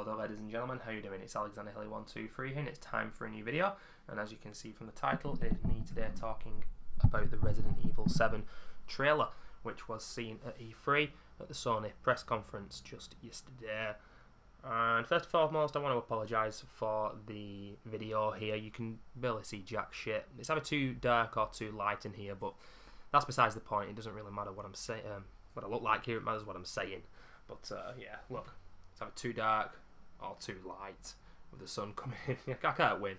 Hello there, ladies and gentlemen, how you doing? It's Alexander Hilly123 here, and it's time for a new video. And as you can see from the title, it is me today talking about the Resident Evil 7 trailer, which was seen at E3 at the Sony press conference just yesterday. And first and foremost, I want to apologise for the video here. You can barely see jack shit. It's either too dark or too light in here, but that's besides the point. It doesn't really matter what I'm saying, what I look like here. It matters what I'm saying. But yeah, look, it's either too dark or too light with the sun coming in. I can't win.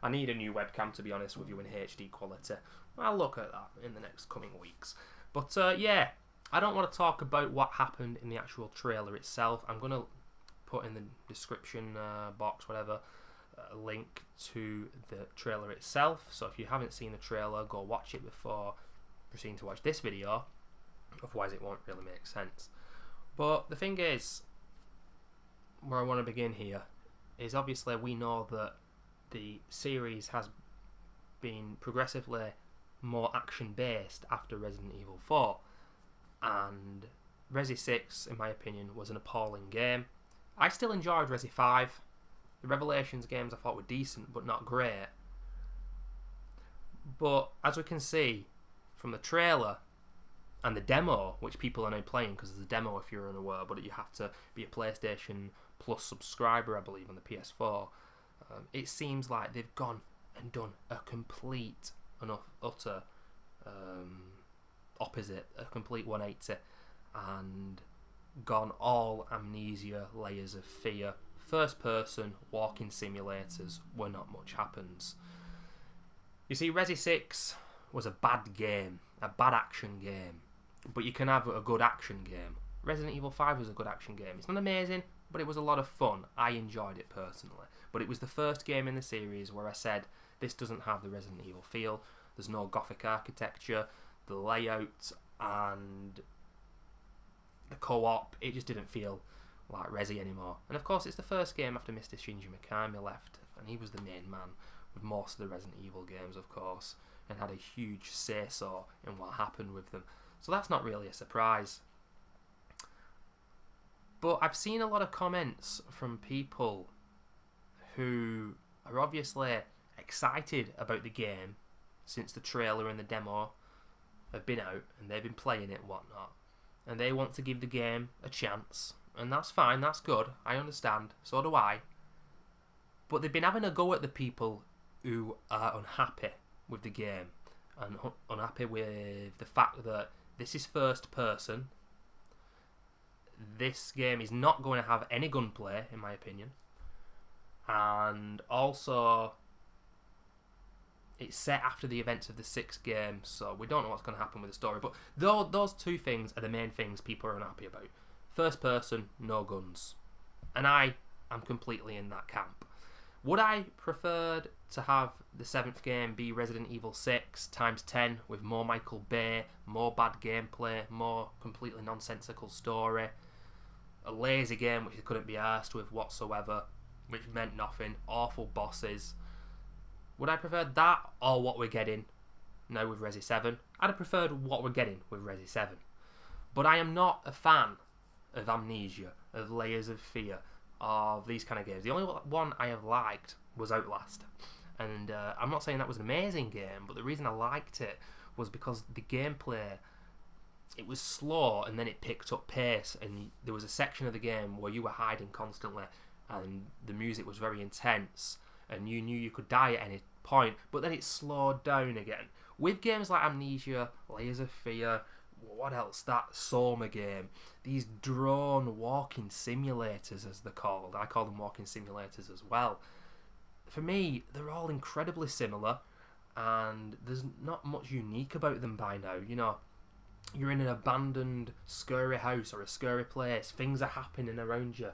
I need a new webcam, to be honest with you, in HD quality. I'll look at that in the next coming weeks. But yeah, I don't want to talk about what happened in the actual trailer itself. I'm going to put in the description box, whatever, a link to the trailer itself. So if you haven't seen the trailer, go watch it before proceeding to watch this video. Otherwise it won't really make sense. But the thing is, where I want to begin here, is obviously we know that the series has been progressively more action-based after Resident Evil 4. And Resi 6, in my opinion, was an appalling game. I still enjoyed Resi 5. The Revelations games I thought were decent, but not great. But as we can see from the trailer and the demo, which people are now playing, because there's a demo if you're unaware, but you have to be a PlayStation Plus subscriber, I believe, on the PS4. It seems like they've gone and done a complete and utter opposite, a complete 180, and gone all Amnesia, Layers of Fear, first person, walking simulators, where not much happens. You see, Resi 6 was a bad game, a bad action game, but you can have a good action game. Resident Evil 5 was a good action game. It's not amazing, but it was a lot of fun. I enjoyed it personally. But it was the first game in the series where I said, this doesn't have the Resident Evil feel. There's no gothic architecture, the layout and the co-op, it just didn't feel like Resi anymore. And of course it's the first game after Mr. Shinji Mikami left, and he was the main man with most of the Resident Evil games, of course, and had a huge say-so in what happened with them. So that's not really a surprise. But I've seen a lot of comments from people who are obviously excited about the game since the trailer and the demo have been out and they've been playing it and whatnot. And they want to give the game a chance. And that's fine, that's good, I understand, so do I. But they've been having a go at the people who are unhappy with the game and unhappy with the fact that this is first person. This game is not going to have any gunplay, in my opinion. And also, it's set after the events of the 6th game, so we don't know what's going to happen with the story. But those two things are the main things people are unhappy about. First person, no guns. And I am completely in that camp. Would I preferred to have the 7th game be Resident Evil 6 times 10 with more Michael Bay, more bad gameplay, more completely nonsensical story, a lazy game which they couldn't be arsed with whatsoever, which meant nothing, awful bosses? Would I prefer that or what we're getting now with Resi 7? I'd have preferred what we're getting with Resi 7. But I am not a fan of Amnesia, of Layers of Fear, of these kind of games. The only one I have liked was Outlast. And I'm not saying that was an amazing game, but the reason I liked it was because the gameplay, it was slow and then it picked up pace, and there was a section of the game where you were hiding constantly and the music was very intense and you knew you could die at any point, but then it slowed down again. With games like Amnesia, Layers of Fear, what else, that Soma game, these drone walking simulators as they're called, I call them walking simulators as well. For me, they're all incredibly similar and there's not much unique about them by now. You know, you're in an abandoned scary house or a scary place, things are happening around you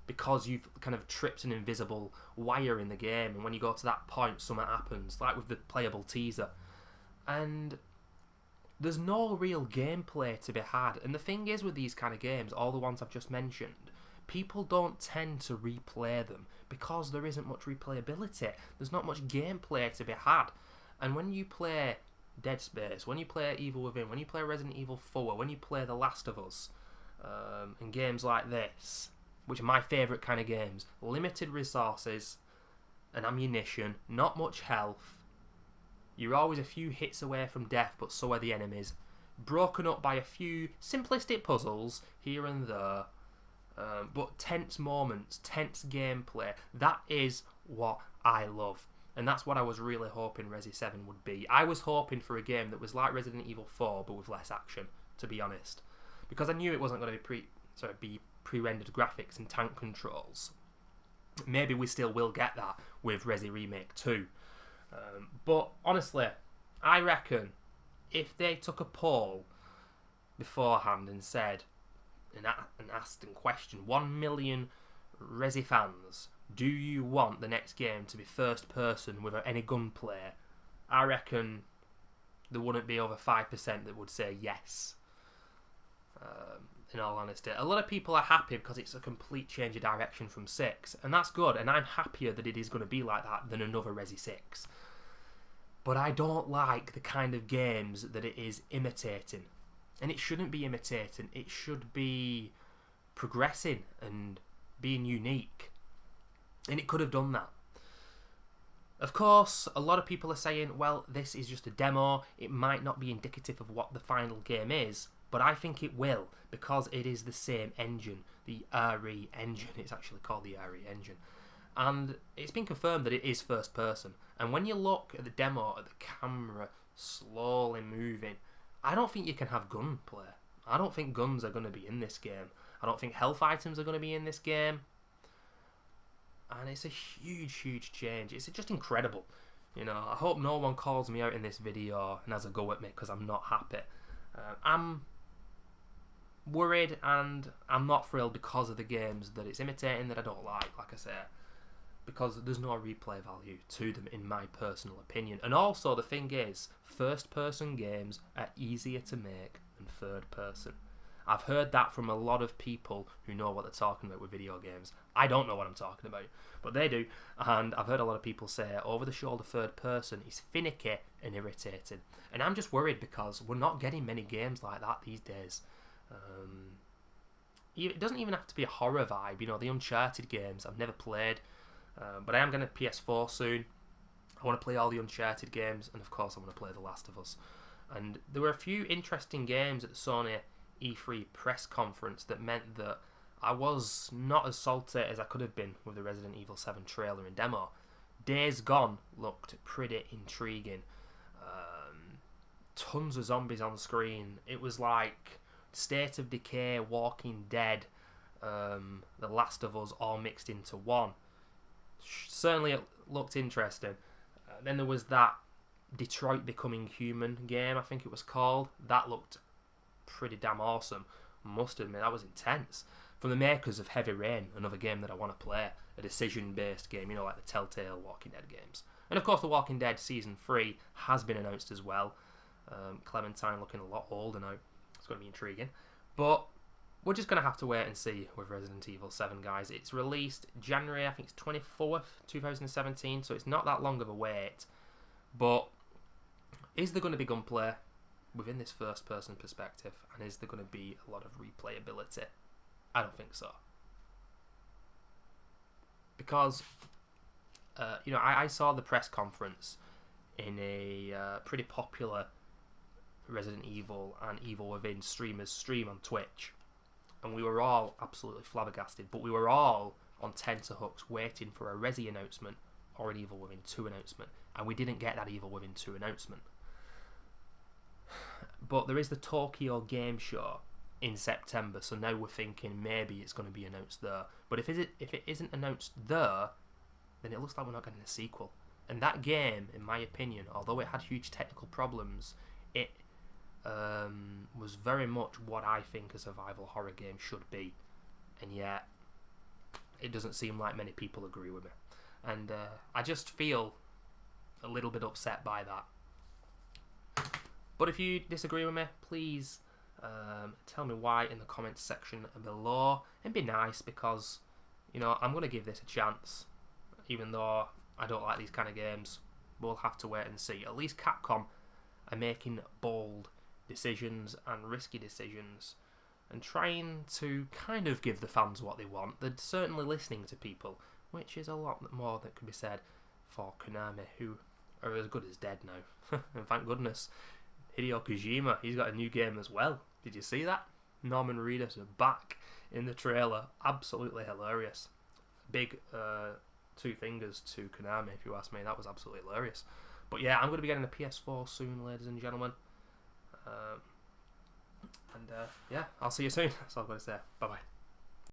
because you've kind of tripped an invisible wire in the game, and when you go to that point something happens, like with the playable teaser. And there's no real gameplay to be had. And the thing is with these kind of games, all the ones I've just mentioned, people don't tend to replay them because there isn't much replayability. There's not much gameplay to be had. And when you play Dead Space, when you play Evil Within, when you play Resident Evil 4, when you play The Last of Us, and games like this, which are my favourite kind of games. Limited resources and ammunition, not much health. You're always a few hits away from death, but so are the enemies. Broken up by a few simplistic puzzles here and there, but tense moments, tense gameplay. That is what I love. And that's what I was really hoping Resi 7 would be. I was hoping for a game that was like Resident Evil 4, but with less action, to be honest. Because I knew it wasn't going to be pre-rendered graphics and tank controls. Maybe we still will get that with Resi Remake 2. But honestly, I reckon if they took a poll beforehand and said, and asked and questioned 1 million Resi fans, do you want the next game to be first person without any gunplay? I reckon there wouldn't be over 5% that would say yes. In all honesty, a lot of people are happy because it's a complete change of direction from 6, and that's good, and I'm happier that it is going to be like that than another Resi 6. But I don't like the kind of games that it is imitating. And it shouldn't be imitating, it should be progressing and being unique. And it could have done that. Of course, a lot of people are saying, well, this is just a demo, it might not be indicative of what the final game is, but I think it will, because it is the same engine, the RE engine. It's actually called the RE engine. And it's been confirmed that it is first person. And when you look at the demo, at the camera slowly moving, I don't think you can have gunplay. I don't think guns are going to be in this game. I don't think health items are going to be in this game. And it's a huge, huge change. It's just incredible. You know, I hope no one calls me out in this video and has a go at me because I'm not happy. I'm worried and I'm not thrilled because of the games that it's imitating that I don't like I say. Because there's no replay value to them in my personal opinion. And also the thing is, first person games are easier to make than third person. I've heard that from a lot of people who know what they're talking about with video games. I don't know what I'm talking about, but they do. And I've heard a lot of people say over the shoulder third person is finicky and irritating. And I'm just worried because we're not getting many games like that these days. It doesn't even have to be a horror vibe. You know, the Uncharted games I've never played. But I am going to PS4 soon. I want to play all the Uncharted games, and of course I want to play The Last of Us. And there were a few interesting games at the Sony E3 press conference that meant that I was not as salty as I could have been with the Resident Evil 7 trailer and demo. Days Gone looked pretty intriguing. Tons of zombies on screen. It was like State of Decay, Walking Dead, The Last of Us all mixed into one. Certainly it looked interesting. Then there was that Detroit Becoming Human game, I think it was called. That looked pretty damn awesome. Must admit, that was intense. From the makers of Heavy Rain, another game that I want to play. A decision-based game, you know, like the Telltale Walking Dead games. And of course The Walking Dead Season 3 has been announced as well. Clementine looking a lot older now. It's going to be intriguing. But we're just going to have to wait and see with Resident Evil 7, guys. It's released January, I think it's 24th, 2017, so it's not that long of a wait. But is there going to be gunplay within this first-person perspective? And is there going to be a lot of replayability? I don't think so. Because, you know, I saw the press conference in a pretty popular Resident Evil and Evil Within streamers stream on Twitch. And we were all absolutely flabbergasted, but we were all on tenterhooks waiting for a Resi announcement or an Evil Within 2 announcement, and we didn't get that Evil Within 2 announcement. But there is the Tokyo Game Show in September, so now we're thinking maybe it's going to be announced there. But if it isn't announced there, then it looks like we're not getting a sequel. And that game, in my opinion, although it had huge technical problems, it was very much what I think a survival horror game should be, and yet it doesn't seem like many people agree with me, and I just feel a little bit upset by that. But if you disagree with me, please tell me why in the comments section below, and be nice, because, you know, I'm going to give this a chance, even though I don't like these kind of games. We'll have to wait and see. At least Capcom are making bold decisions and risky decisions, and trying to kind of give the fans what they want. They're certainly listening to people, which is a lot more that could be said for Konami, who are as good as dead now. And thank goodness, Hideo Kojima, he's got a new game as well. Did you see that? Norman Reedus are back in the trailer. Absolutely hilarious. Big two fingers to Konami, if you ask me. That was absolutely hilarious. But yeah, I'm going to be getting a PS4 soon, ladies and gentlemen. Yeah, I'll see you soon. That's all I've got to say. Bye bye.